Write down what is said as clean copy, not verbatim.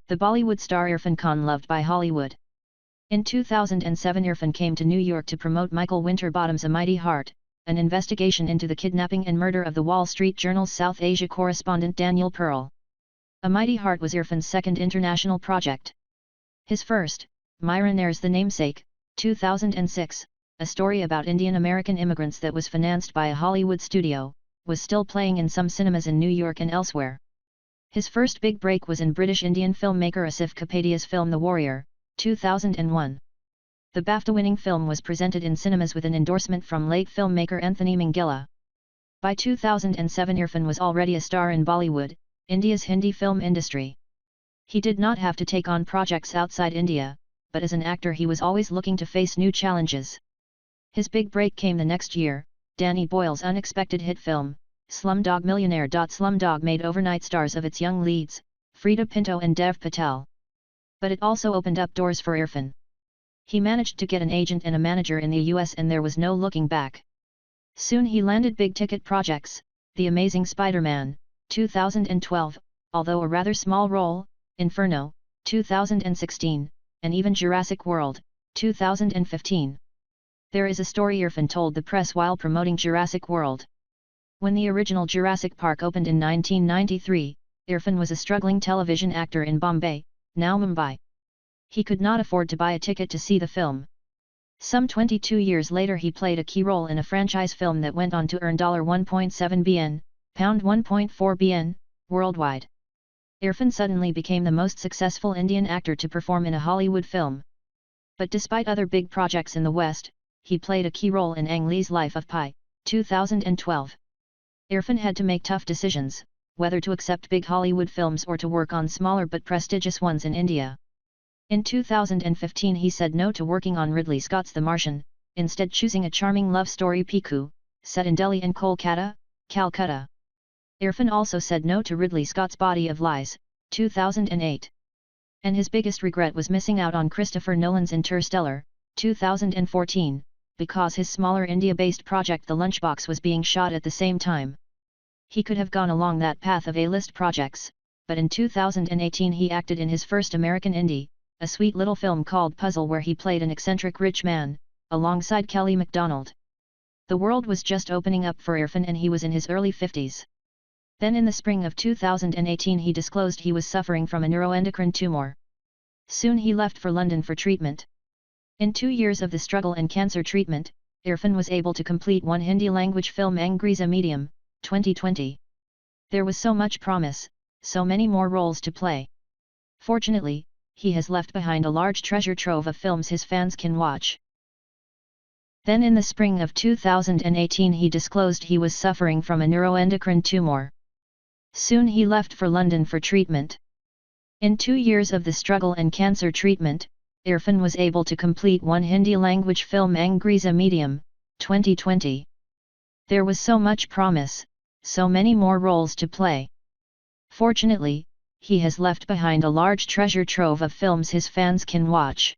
The Bollywood star Irrfan Khan loved by Hollywood. In 2007 Irrfan came to New York to promote Michael Winterbottom's A Mighty Heart, an investigation into the kidnapping and murder of the Wall Street Journal's South Asia correspondent Daniel Pearl. A Mighty Heart was Irrfan's second international project. His first, Myra Nair's The Namesake, 2006, a story about Indian-American immigrants that was financed by a Hollywood studio, was still playing in some cinemas in New York and elsewhere. His first big break was in British Indian filmmaker Asif Kapadia's film The Warrior, 2001. The BAFTA-winning film was presented in cinemas with an endorsement from late filmmaker Anthony Minghella. By 2007 Irrfan was already a star in Bollywood, India's Hindi film industry. He did not have to take on projects outside India, but as an actor he was always looking to face new challenges. His big break came the next year. Danny Boyle's unexpected hit film, Slumdog Millionaire. Slumdog made overnight stars of its young leads, Freida Pinto and Dev Patel. But it also opened up doors for Irrfan. He managed to get an agent and a manager in the US and there was no looking back. Soon he landed big-ticket projects, The Amazing Spider-Man, 2012, although a rather small role, Inferno, 2016, and even Jurassic World, 2015. There is a story Irrfan told the press while promoting Jurassic World. When the original Jurassic Park opened in 1993, Irrfan was a struggling television actor in Bombay, now Mumbai. He could not afford to buy a ticket to see the film. Some 22 years later he played a key role in a franchise film that went on to earn $1.7 billion, pound 1.4 billion, worldwide. Irrfan suddenly became the most successful Indian actor to perform in a Hollywood film. But despite other big projects in the West, he played a key role in Ang Lee's Life of Pi, 2012. Irrfan had to make tough decisions, whether to accept big Hollywood films or to work on smaller but prestigious ones in India. In 2015 he said no to working on Ridley Scott's The Martian, instead choosing a charming love story Piku, set in Delhi and Kolkata, Calcutta. Irrfan also said no to Ridley Scott's Body of Lies, 2008. And his biggest regret was missing out on Christopher Nolan's Interstellar, 2014, because his smaller India-based project The Lunchbox was being shot at the same time. He could have gone along that path of A-list projects, but in 2018 he acted in his first American indie, a sweet little film called Puzzle where he played an eccentric rich man, alongside Kelly MacDonald. The world was just opening up for Irrfan and he was in his early 50s. Then in the spring of 2018 he disclosed he was suffering from a neuroendocrine tumour. Soon he left for London for treatment. In 2 years of the struggle and cancer treatment, Irrfan was able to complete one Hindi-language film Angreza Medium, 2020. There was so much promise, so many more roles to play. Fortunately, he has left behind a large treasure trove of films his fans can watch. Then in the spring of 2018 he disclosed he was suffering from a neuroendocrine tumour. Soon he left for London for treatment. In 2 years of the struggle and cancer treatment, Irrfan was able to complete one Hindi-language film Angreza Medium, 2020. There was so much promise, so many more roles to play. Fortunately, he has left behind a large treasure trove of films his fans can watch.